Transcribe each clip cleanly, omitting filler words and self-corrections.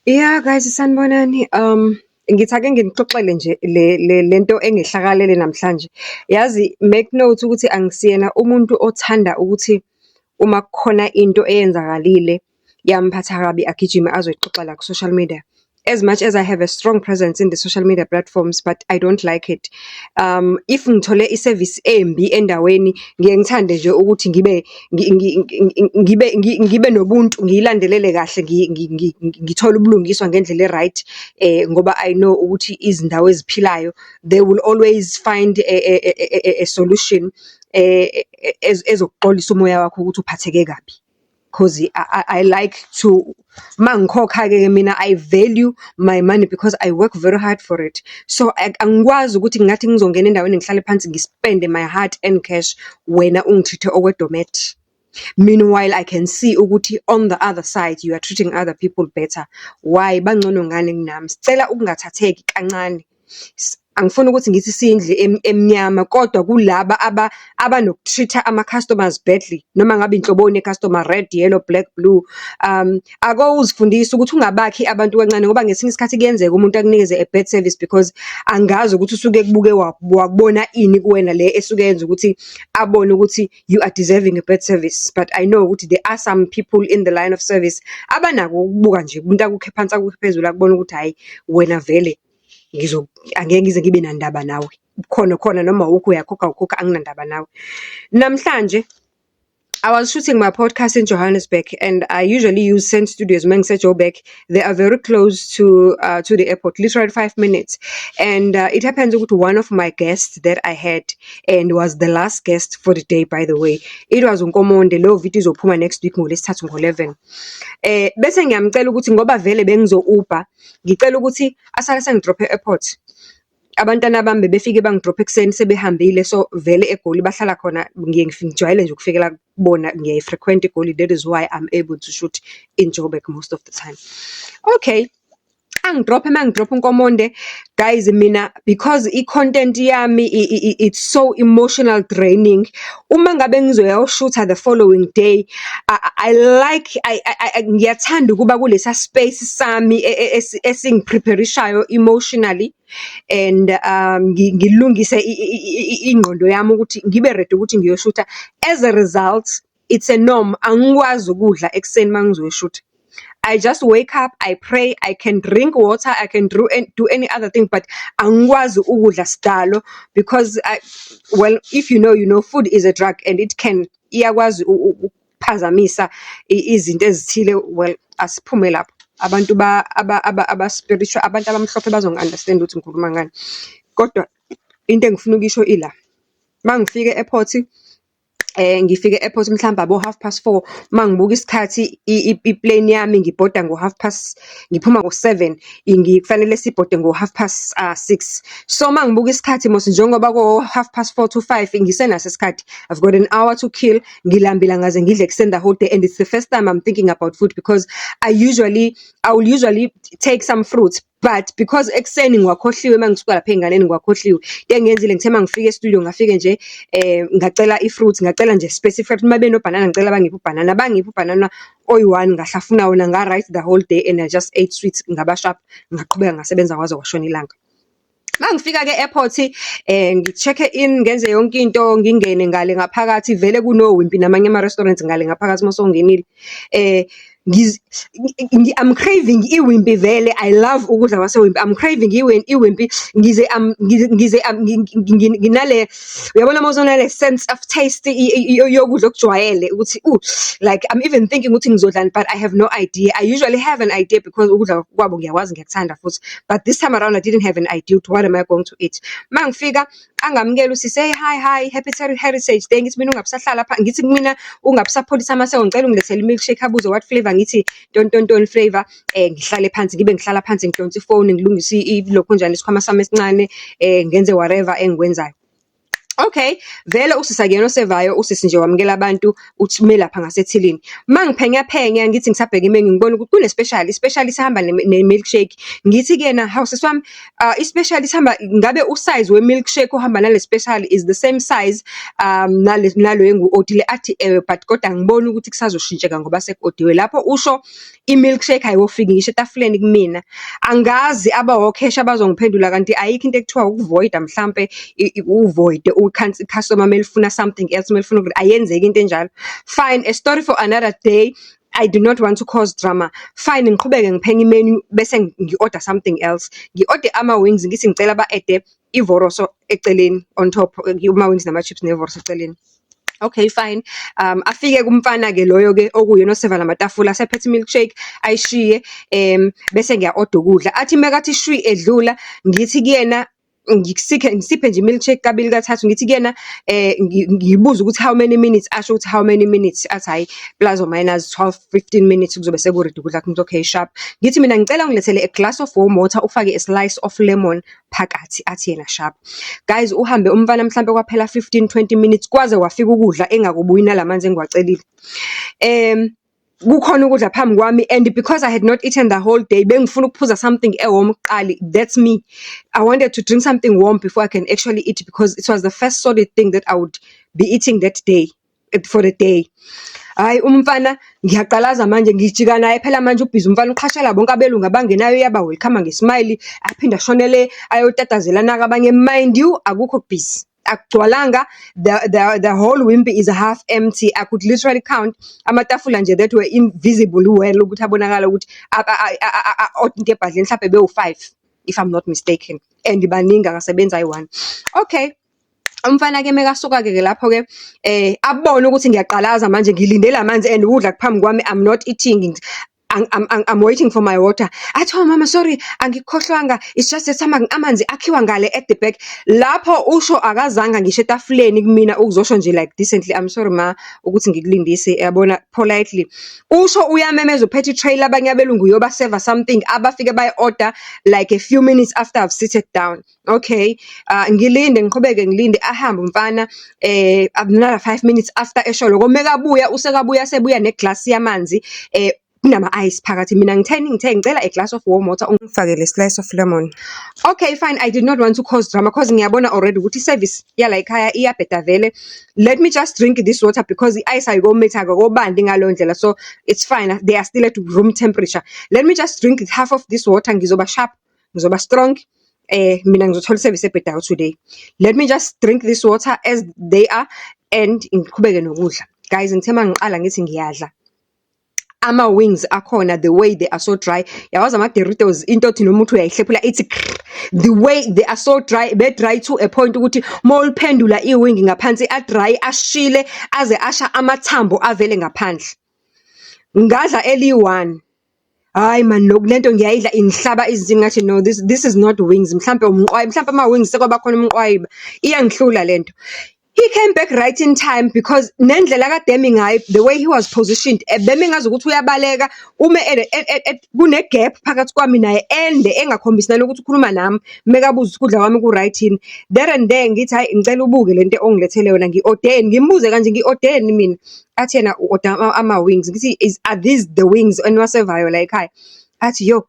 Yeah guys, sanibonani. Ngithi ake nginixoxele nje lento engehlakalele namhlanje. Yazi make note ukuthi angisiyena umuntu othanda ukuthi uma kukhona into eyenzakalile yamphatha kabi agijime azoyixoxela ku social media. As much as I have a strong presence in the social media platforms, but I don't like it. If ngithole iservice embi endaweni, ngiye ngithande nje ukuthi ngibe nobuntu, ngiyilandelele kahle, ngithole ubulungiswa ngendlela eright, ngoba I know ukuthi izindawo eziphilayo they will always find a solution ezokuxolisa umoya wakho ukuthi uphatheke kabi. Cause I like to mangikhokha ke mina I value my money because I work very hard for it. So angikwazi ukuthi ngathi ngizongena endaweni ngihlale phansi ngispende my heart and cash wena ungithithe okwedomet. Meanwhile I can see ukuthi on the other side you are treating other people better. Why bangcono ngani kunami? Sicela ukungathatheki kancane. Angifuni ukuthi ngithi sindle emnyama kodwa kulaba abanokutreata ama customers badly noma ngabe inhloboni customer red, yellow, black, blue. Ake uzifundise ukuthi ungabakhi abantu kancane ngoba ngesinye isikhathi kuyenzeka umuntu akunikeze a bad service because angazi ukuthi usuke kubuke wakubona ini kuwena le esuke yenza ukuthi abone ukuthi you are deserving a bad service. But I know ukuthi there are some people in the line of service abanako ukubuka nje umuntu akukhe phansi akukhe phezulu akubona ukuthi hayi wena vele angeke ngize ngibe nandaba nawe khona noma ukho uyakhokha anginandaba nawe. Namhlanje I was shooting my podcast in Johannesburg and I usually use Send Studios mangise Joburg. They are very close to the airport, literally 5 minutes. And it happens with one of my guests that I had and was the last guest for the day, by the way. It was uNkomonde. Lo video izophuma next week ngoLesithathu ngo11. Bese ngiyamcela ukuthi ngoba vele bengizo Uber, ngicela ukuthi asale sengidrop e-airport. Abantwana bami befike bangidrop ekseni sebehambile, so vele eGoli bahlala khona, ngiye ngijwayele nje ukufikela kubona, ngiye frequent eGoli. That is why I'm able to shoot in Joburg most of the time. Okay, mangidrop uNkomonde, guys, mina because i-content yami it's so emotional draining. Uma ngabe ngizoyawushootha the following day, I like ngiyathanda ukuba kulesa space sami esingipreparishayo emotionally and ngilungise ingqondo yami ukuthi ngibe ready ukuthi ngiyoshutha. As a result, it's a norm, angikwazi ukudla ekseni mangizoyishootha. I just wake up, I pray, I can drink water, I can do any other thing, but angikwazi ukudla sidalo because well, if you know, food is a drug and it can iyakwazi ukuphazamisa izinto ezithile. Well, asiphume lapho. Abantu aba spiritual, abantu abamhlophe bazongi-understand ukuthi ngikhuluma ngani. Kodwa into engifuna ukisho ila. Mangifike e-airport, ngifike e-airport mhlawumbe abo 4:30, mangibuka isikhathi iplane yami ngibhoda ngiphuma ngo7, ngifanele sibhode ngo6:30. So mangibuka isikhathi mos njengoba ko 4:30 to 5 ngisenaso isikhathi, I've got an hour to kill, ngilambila ngaze ngidle extend the whole day. And it's the first time I'm thinking about food because I will usually take some fruits, but because ekseni ngwakhohliwe mangisuka lapha enganeni ngwakhohliwe, ngiyenzile ngithe mangifike e-studio ngafike nje ngacela i-fruit, ngacela nje specific uma benobanana ngicela bangiphe ubanana oyi1 ngahlafuna wona nga right the whole day and I just ate sweets ngaba sharp ngaqhubeka ngasebenza kwaze kwashona ilanga. Mangifika ke airport ngi-check in ngenze yonke into ngingene ngale ngaphakathi, vele kunowimpi namanye ama restaurants ngale ngaphakathi mosongenile. I'm craving iwimpi vele. I love ukudla kwasewimpi. I'm craving iwimpi ngize nginale, uyabona mawuzonale sense of taste yokudla okujwayele ukuthi like I'm even thinking ukuthi ngizodlani, but I have no idea. I usually have an idea because ukudla kwabo ngiyakwazi ngiyakuthanda futhi, but this time around I didn't have an idea to what am I going to eat. Mangifika angamukela usi say hi happy heritage day, ngithi mina ungabisahlala pha, ngithi mina ungabisapholisa amaseho, ngicela ungilethele milkshake, abuze what flavor, ngithi don't flavor. Ngihlale phansi, ngihlala phansi ngidonsa ifone, ngilungise lokho njani isikhwama sami esincane, ngenze whatever engikwenzayo. Okay, vele usisa kuyena osevayo usisi nje wamukela abantu uthi ume lapha ngasethilini. Mangiphenya ngithi ngisabheka imenu ngibona ukuthi kune special sihamba ne-milkshake. Ngithi kuyena hawu sisi wami i-special sihamba ngabe usize we-milkshake ohamba nale special is the same size nalo engu-odile athi but kodwa ngibona ukuthi kusazoshintsheka ngoba sekodiwe. Lapho usho i-milkshake ayofiki ngisho etafuleni kumina. Angazi abawokhesha bazongiphendula kanti ayikho into ekuthiwa ukuvoida mhlampe uvoide customer melifuna something else melifuna ukuthi ayenzeki into enjalo. Fine, a story for another day. I do not want to cause drama. Fine, ngiqhubeke ngiphenye imenu bese ngi-order something else. Ngi-order ama-wings ngithi ngicela ba-ede ivoroso eceleni on top, ama-wings nama-chips nevoroso eceleni. Okay, fine. Afike kumfana-ke loyo-ke okuyena oseva lamatafula asephethe milkshake ayishiye bese ngiya-order ukudla. Athi mekathi shwi edlula ngithi kuyena ngisiphe nje milkshake kabili kathathu ngithi kuyena ngibuza ukuthi how many minutes, asho ukuthi how many minutes, athi hayi plus or minus 12-15 minutes kuzobe sekuredi ukudla. Ngithi okay sharp. Ngithi mina ngicela ungilethele a glass of warm water ufake a slice of lemon phakathi. Athi yena sharp. Guys, uhambe umfana mhlambe kwaphela 15-20 minutes kwaze wafika ukudla engakubuyi nalamanzi engiwacelile. Kukhona ukudla phambi kwami and because I had not eaten the whole day bengifuna ukuphuza something warm kuqali. That's me. I wanted to drink something warm before I can actually eat because it was the first solid thing that I would be eating that day for the day. Hayi umfana ngiyaqalaza manje ngijika naye phela manje ubhizi umfana uqhashela bonke abelungu abangenayo yaba welcome ngesmile aphinda ashonele ayotatazela naka abanye. Mind you akukho busy. Akugcwalanga, the whole wimpy is half empty. I could literally count amatafula nje that were invisible well ukuthi abonakala ukuthi into ebhadleni mhlawumbe bewu5 if I'm not mistaken, and baningi akasebenza ayi1. Okay, umfana ke mekasuka ke lapho ke abone ukuthi ngiyaqalaza manje ngilindela amanzi and ukudla kuphambi kwami. I'm not eating. I'm waiting for my water. Athi oh mama sorry angikhohlwanga, it's just that amanzi akhiwa ngale at the back. Lapho usho akazanga ngisho etafuleni kumina ukuzosho nje like decently I'm sorry ma ukuthi ngikulindise, yabona politely. Usho uyamemeza uphethe trailer abanye abelungu yoba serve something abafike bayi order like a few minutes after I've seated down. Okay, ngilinde ngiqhubeke ngilinde ahambe umfana another 5 minutes after esholo komekabuya usekabuya sebuya neglass yamanzi kunama ice phakathi. Mina ngithe ngicela a glass of warm water ungifakele slice of lemon. Okay fine, I did not want to cause drama because ngiyabona already ukuthi service yala ekhaya iyabheda vele. Let me just drink this water because the ice ayigometha ngobandi ngalo ndlela, so it's fine, they are still at room temperature. Let me just drink half of this water ngizoba sharp, ngizoba strong. Mina ngizothola service ebheda today. Let me just drink this water as they are and ngiqhubeke nokudla. Guys, ngithe mangiqala ngithi ngiyadla ama-wings akhona, the way they are so dry. Yawazi ama-Doritos into othi noma uthi uyayihlephula ithi the way they are so dry, be-dry to a point ukuthi mawuliphendula i-wing ngaphansi a-dry ashile aze asha amathambo avele ngaphandle. Ngadla eli1. Hayi man, lento ngiyayidla ingihlaba izinto ngathi no, this is not wings, mhlambe umqwayi, mhlambe ama-wings sekwaba khona umqwayi, iyangihlula lento. He came back right in time because nendlela kademi ngayo, the way he was positioned, bemi ngazi ukuthi uyabaleka ume kune gap phakathi kwami naye ende engakhombisi nalokuthi ukhuluma nami mekabuza ukudla kwami ku right in there and there. Ngithi hayi ngicela ubuke lento ongilethele yona, ngi-order ngimbuze kanje ngi-order mina. Athi yena order ama-wings. Ngithi are these the wings eniwasevayo la ekhaya? Athi yo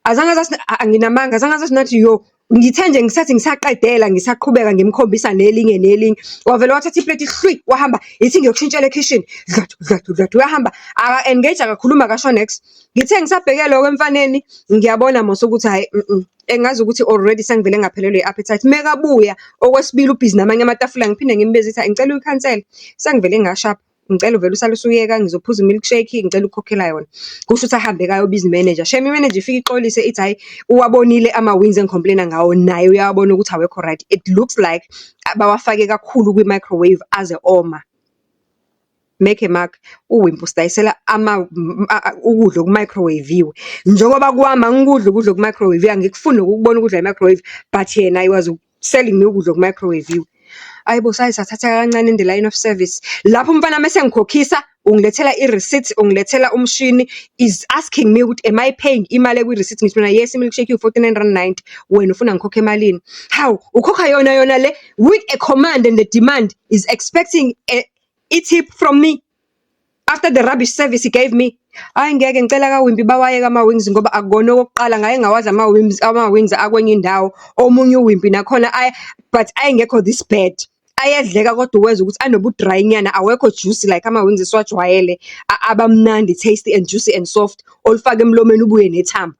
azange anginamanga, azange nathi yo. Ngithe nje ngisathi ngisaqedela ngisaqhubeka ngimkhombisa nelinye wavele wathatha iplate hlwi wahamba ithi ngiyokushintshela ekitchen dlathu uyahamba engage akakhuluma kasho next. Ngithe ngisabheke lokho emfaneni ngiyabona mose ukuthi hayi engazi ukuthi already sengivele ngaphelelwe i-appetite. Mekabuya okwesibili ubhizi namanye amatafula ngiphinde ngimbeze ithi ngicela uyikhansela, sengivele ngashapha. Ngicela uvela usale usuyeka ngizophuza milkshake ngicela ukukhokhela yona. Kusho ukuthi ahambe kayo busy manager. Shame manager ifika ixolise ithi hayi uwabonile ama-wings engicomplaina ngawo naye uyabona ukuthi awekho right. It looks like bawafake kakhulu kwi-microwave aze oma. Make a mark, uwimpu sidayisela ukudla ku-microwave-iwe. Njengoba kwami angikudla ukudla ku-microwave, angikufuni ukubona ukudla e-microwave, but yena I was selling me ukudla ku-microwave-iwe. Ayibo sayisathatha kancane in the line of service. Lapho umfana mase ngikhokhisa, ungilethela i-receipt, ungilethela umshini, is asking me ukuthi am I paying imali ekwi-receipt? Ngithi mina yes, i-milkshake iwu-R49.90. Wena ufuna ngikhokhe emalini? Hawu, ukhokha yona le with a command, and the demand is expecting i-tip from me after the rubbish service he gave me. Hayi ngeke, ngicela kaWimpy bawayeke ama-wings ngoba akukona okokuqala ngake ngawadla ama-wings akwenye indawo. Omunye uWimpy nakhona but ayengekho this bad. Ayedleka kodwa uwezwa ukuthi anobu-dry nyana, awekho juicy like ama-wings esiwajwayele, abamnandi, tasty and juicy and soft, olufaka emlomeni ubuye nethambo.